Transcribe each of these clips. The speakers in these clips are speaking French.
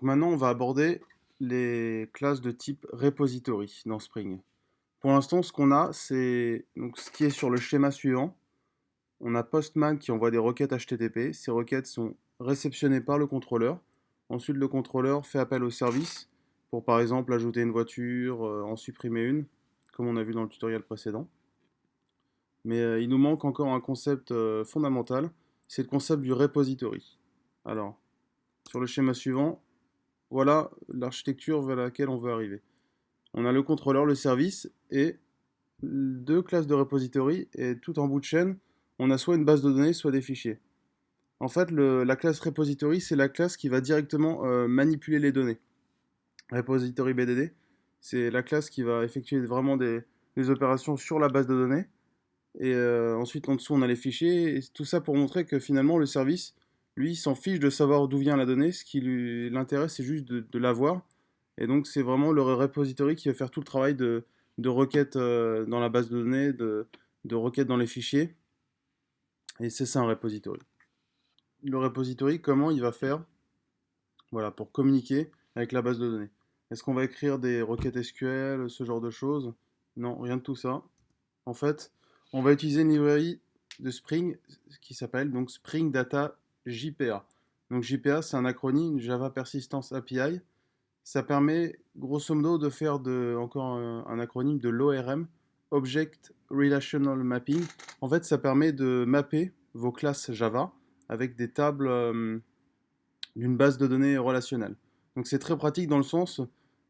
maintenant, on va aborder les classes de type repository dans Spring. Pour l'instant, ce qu'on a, c'est donc ce qui est sur le schéma suivant. On a Postman qui envoie des requêtes HTTP. Ces requêtes sont réceptionnées par le contrôleur. Ensuite, le contrôleur fait appel au service pour, par exemple, ajouter une voiture, en supprimer une, comme on a vu dans le tutoriel précédent. Mais il nous manque encore un concept fondamental, c'est le concept du repository. Alors, sur le schéma suivant, voilà l'architecture vers laquelle on veut arriver. On a le contrôleur, le service et deux classes de repository, et tout en bout de chaîne, on a soit une base de données, soit des fichiers. En fait, la classe repository, c'est la classe qui va directement manipuler les données. Repository BDD, c'est la classe qui va effectuer vraiment des opérations sur la base de données. Et ensuite, en dessous, on a les fichiers. Et tout ça pour montrer que finalement, le service, lui, il s'en fiche de savoir d'où vient la donnée. Ce qui l'intéresse, c'est juste de l'avoir. Et donc, c'est vraiment le repository qui va faire tout le travail de requête dans la base de données, de requête dans les fichiers. Et c'est ça un repository. Le repository, comment il va faire, voilà, pour communiquer avec la base de données? Est-ce qu'on va écrire des requêtes SQL, ce genre de choses? Non, rien de tout ça. En fait, on va utiliser une librairie de Spring qui s'appelle donc Spring Data JPA. Donc JPA, c'est un acronyme Java Persistence API. Ça permet grosso modo de faire encore un acronyme de l'ORM, Object Relational Mapping. En fait, ça permet de mapper vos classes Java avec des tables d'une base de données relationnelle. Donc c'est très pratique dans le sens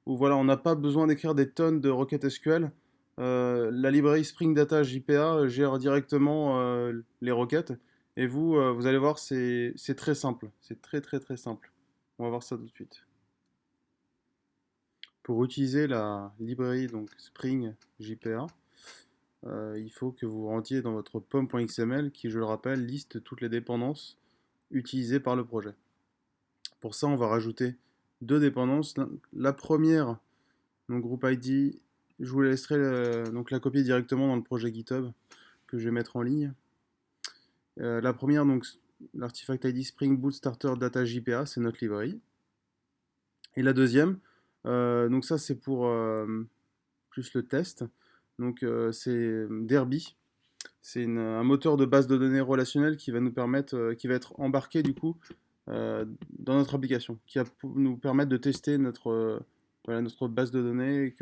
où voilà, on n'a pas besoin d'écrire des tonnes de requêtes SQL. La librairie Spring Data JPA gère directement les requêtes. Et vous allez voir, c'est très simple. C'est très très très simple. On va voir ça tout de suite. Pour utiliser la librairie donc Spring JPA, il faut que vous rentriez dans votre pom.xml qui, je le rappelle, liste toutes les dépendances utilisées par le projet. Pour ça, on va rajouter deux dépendances. La première, donc groupe ID, je vous laisserai donc la copier directement dans le projet GitHub que je vais mettre en ligne. La première, donc l'artifact ID Spring Boot Starter Data JPA, c'est notre librairie. Et la deuxième, donc ça c'est pour plus le test. Donc c'est Derby. C'est un moteur de base de données relationnelle qui va nous permettre, qui va être embarqué du coup dans notre application, qui va nous permettre de tester voilà, notre base de données et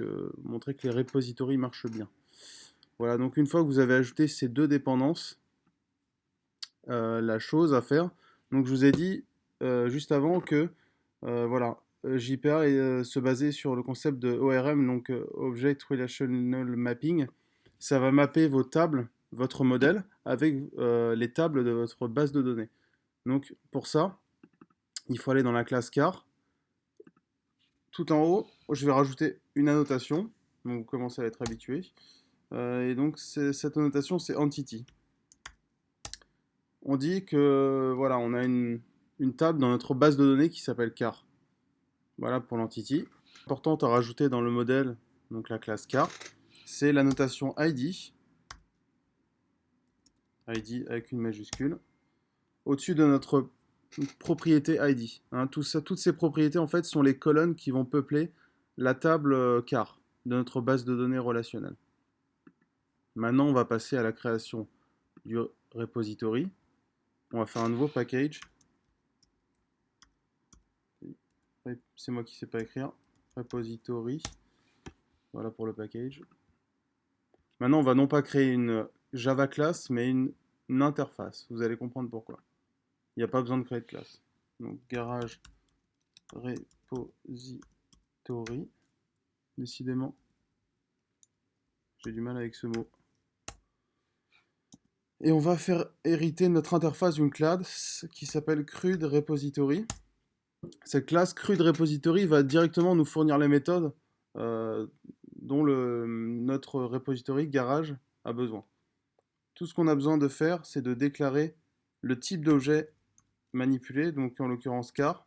montrer que les repositories marchent bien. Voilà, donc une fois que vous avez ajouté ces deux dépendances, la chose à faire, donc je vous ai dit juste avant que voilà, JPA se basait sur le concept de ORM, donc Object Relational Mapping. Ça va mapper vos tables, votre modèle, avec les tables de votre base de données. Donc pour ça, il faut aller dans la classe car. Tout en haut, je vais rajouter une annotation. Donc vous commencez à être habitué. Et donc cette annotation, c'est entity. On dit que voilà, on a une table dans notre base de données qui s'appelle car. Voilà pour l'entity. Importante à rajouter dans le modèle, donc la classe car, c'est la notation ID. ID avec une majuscule. Au-dessus de notre propriété ID. Hein, toutes ces propriétés en fait sont les colonnes qui vont peupler la table car de notre base de données relationnelle. Maintenant, on va passer à la création du repository. On va faire un nouveau package. C'est moi qui ne sais pas écrire. Repository. Voilà pour le package. Maintenant, on va non pas créer une Java class, mais une interface. Vous allez comprendre pourquoi. Il n'y a pas besoin de créer de classe. Donc, garage repository. Décidément, j'ai du mal avec ce mot. Et on va faire hériter notre interface d'une classe qui s'appelle CRUD Repository. Cette classe CRUD Repository va directement nous fournir les méthodes dont notre repository garage a besoin. Tout ce qu'on a besoin de faire, c'est de déclarer le type d'objet manipulé, donc en l'occurrence car.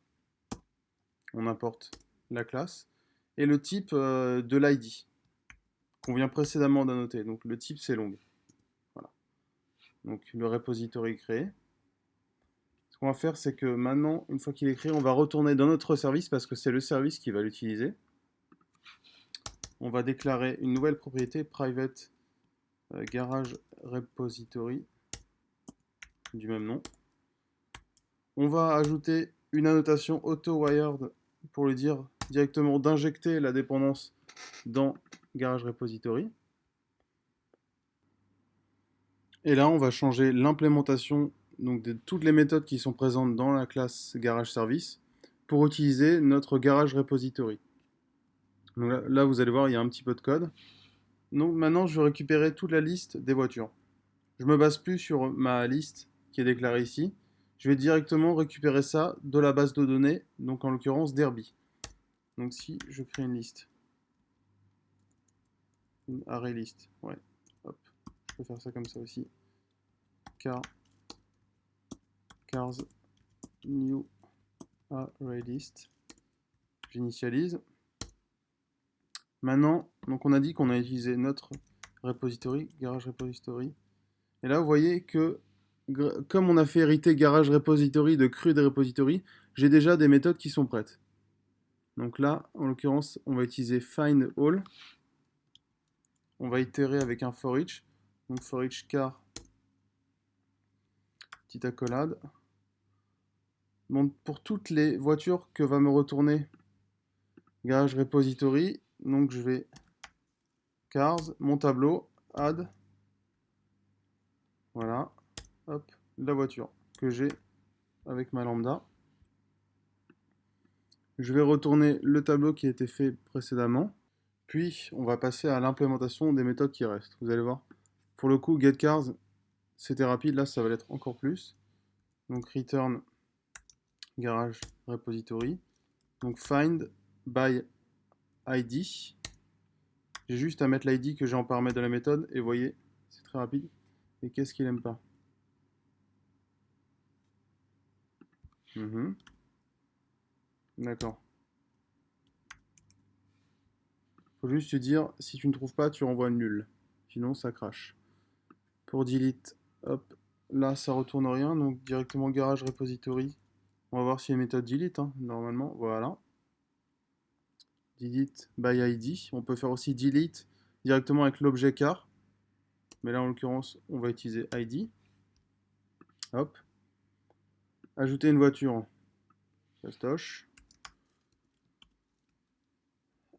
On importe la classe. Et le type de l'ID qu'on vient précédemment d'annoter. Donc le type, c'est long. Voilà. Donc le repository créé. qu'on va faire, c'est que maintenant, une fois qu'il est créé, on va retourner dans notre service parce que c'est le service qui va l'utiliser. On va déclarer une nouvelle propriété private garage repository du même nom. On va ajouter une annotation auto-wired pour lui dire directement d'injecter la dépendance dans garage repository. Et là, on va changer l'implémentation donc de toutes les méthodes qui sont présentes dans la classe garage service pour utiliser notre garage repository. Donc là, vous allez voir, il y a un petit peu de code. Donc maintenant, je vais récupérer toute la liste des voitures. Je ne me base plus sur ma liste qui est déclarée ici. Je vais directement récupérer ça de la base de données, donc en l'occurrence Derby. Donc si je crée une liste, une array list, ouais, hop, je peux faire ça comme ça aussi. Cars new array list. J'initialise. Maintenant, donc on a dit qu'on a utilisé notre repository, garage repository. Et là, vous voyez que comme on a fait hériter garage repository de CRUD repository, j'ai déjà des méthodes qui sont prêtes. Donc là, en l'occurrence, on va utiliser find all. On va itérer avec un for each. Donc for each car, petite accolade. Donc pour toutes les voitures que va me retourner garage repository, donc je vais cars, mon tableau, add, voilà, hop, la voiture que j'ai avec ma lambda. Je vais retourner le tableau qui a été fait précédemment. Puis, on va passer à l'implémentation des méthodes qui restent. Vous allez voir. Pour le coup, getCars, c'était rapide. Là, ça va l'être encore plus. Donc, return garage repository. Donc, find by ID. J'ai juste à mettre l'ID que j'ai en paramètre de la méthode. Et vous voyez, c'est très rapide. Et qu'est-ce qu'il n'aime pas? D'accord. Faut juste te dire, si tu ne trouves pas, tu renvoies nul. Sinon, ça crache. Pour delete, hop, là, ça retourne rien. Donc, directement garage repository. On va voir s'il y a une méthode delete, hein, normalement. Voilà. Delete by ID. On peut faire aussi delete directement avec l'objet car. Mais là, en l'occurrence, on va utiliser ID. Hop. Ajouter une voiture. Fastoche.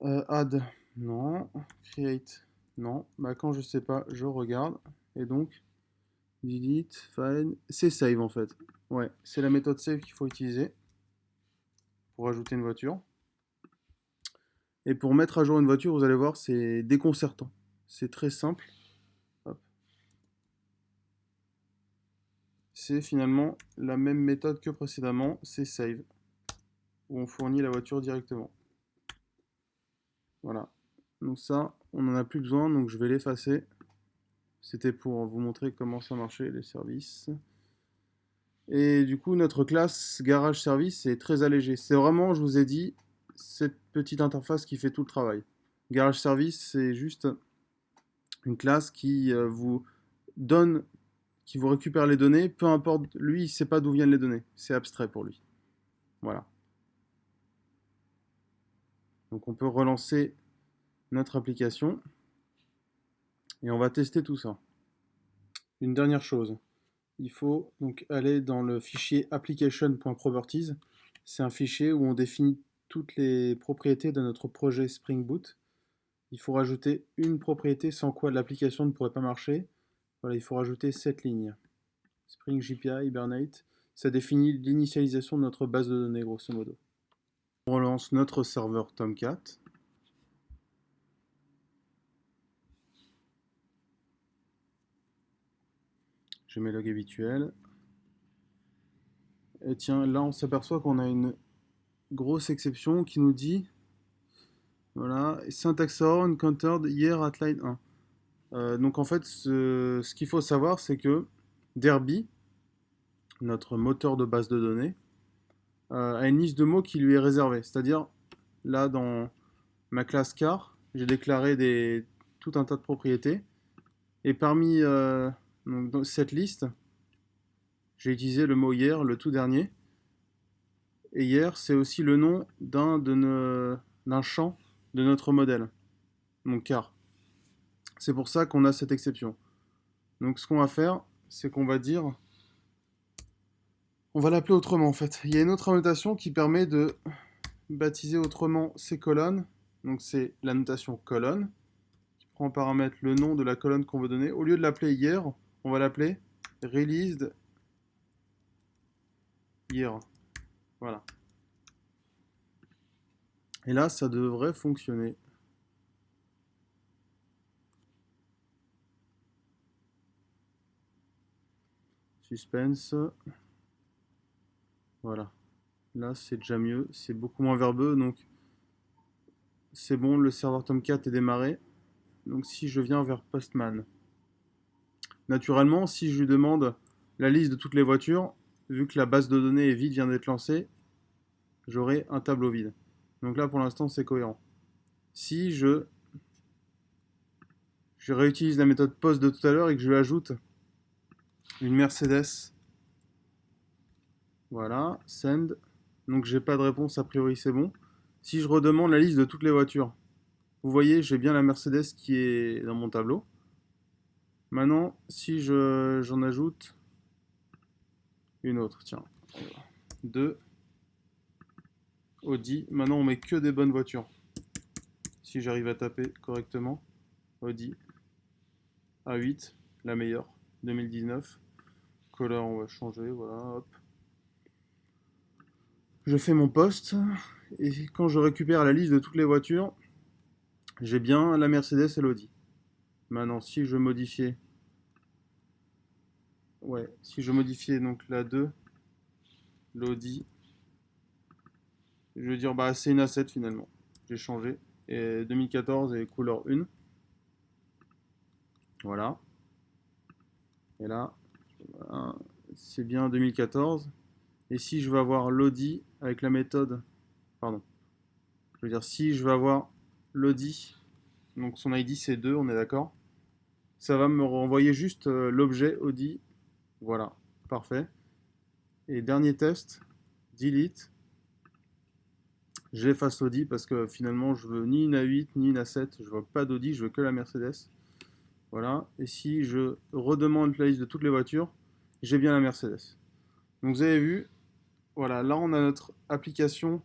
Add. Non. Create. Non. Bah, quand je sais pas, je regarde. Et donc, delete, find. C'est save en fait. Ouais, c'est la méthode save qu'il faut utiliser pour ajouter une voiture. Et pour mettre à jour une voiture, vous allez voir, c'est déconcertant. C'est très simple. C'est finalement la même méthode que précédemment, c'est save, où on fournit la voiture directement. Voilà. Donc ça, on n'en a plus besoin, donc je vais l'effacer. C'était pour vous montrer comment ça marchait, les services. Et du coup, notre classe garage service est très allégée. C'est vraiment, je vous ai dit, cette petite interface qui fait tout le travail. Garage service, c'est juste une classe qui vous donne, qui vous récupère les données, peu importe, lui, il ne sait pas d'où viennent les données. C'est abstrait pour lui. Voilà. Donc on peut relancer notre application et on va tester tout ça. Une dernière chose, il faut donc aller dans le fichier application.properties. C'est un fichier où on définit toutes les propriétés de notre projet Spring Boot. Il faut rajouter une propriété sans quoi l'application ne pourrait pas marcher. Voilà, il faut rajouter cette ligne. Spring GPI Hibernate, ça définit l'initialisation de notre base de données grosso modo. On relance notre serveur Tomcat. Je mets log habituel. Et tiens, là on s'aperçoit qu'on a une grosse exception qui nous dit, voilà, syntax error encountered here at line 1. Donc en fait, ce qu'il faut savoir, c'est que Derby, notre moteur de base de données, a une liste de mots qui lui est réservée. C'est-à-dire, là dans ma classe car, j'ai déclaré tout un tas de propriétés. Et parmi donc, dans cette liste, j'ai utilisé le mot hier, le tout dernier. Et hier, c'est aussi le nom d'un champ de notre modèle, donc car. C'est pour ça qu'on a cette exception. Donc ce qu'on va faire, c'est qu'on va dire, on va l'appeler autrement en fait. Il y a une autre annotation qui permet de baptiser autrement ces colonnes. Donc c'est la notation colonne, qui prend en paramètre le nom de la colonne qu'on veut donner. Au lieu de l'appeler hier, on va l'appeler released hier. Voilà. Et là, ça devrait fonctionner. Suspense. Voilà. Là, c'est déjà mieux. C'est beaucoup moins verbeux. Donc, c'est bon. Le serveur Tomcat est démarré. Donc, si je viens vers Postman. Naturellement, si je lui demande la liste de toutes les voitures, vu que la base de données est vide, vient d'être lancée, j'aurai un tableau vide. Donc là, pour l'instant, c'est cohérent. Si je réutilise la méthode post de tout à l'heure et que je lui ajoute une Mercedes, voilà, send. Donc j'ai pas de réponse, a priori c'est bon. Si je redemande la liste de toutes les voitures, vous voyez, j'ai bien la Mercedes qui est dans mon tableau. Maintenant, si j'en ajoute une autre, tiens, 2, Audi. Maintenant, on met que des bonnes voitures. Si j'arrive à taper correctement, Audi A8, la meilleure, 2019. Color, on va changer, voilà, hop. Je fais mon post, et quand je récupère la liste de toutes les voitures, j'ai bien la Mercedes et l'Audi. Maintenant, si je modifiais, si je modifiais donc la 2, l'Audi, je vais dire bah c'est une A7 finalement. J'ai changé. Et 2014 et couleur 1. Voilà. Et là, voilà, c'est bien 2014. Et si je veux avoir l'Audi avec la méthode, pardon, je veux dire si je veux avoir l'Audi, donc son ID c'est 2, on est d'accord. Ça va me renvoyer juste l'objet Audi. Voilà, parfait. Et dernier test, delete. J'efface l'Audi parce que finalement je veux ni une A8 ni une A7, je veux pas d'Audi, je veux que la Mercedes. Voilà, et si je redemande la liste de toutes les voitures, j'ai bien la Mercedes. Donc vous avez vu, voilà, là on a notre application,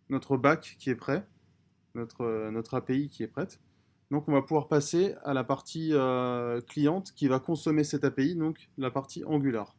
notre back qui est prêt, notre API qui est prête. Donc on va pouvoir passer à la partie cliente qui va consommer cette API, donc la partie Angular.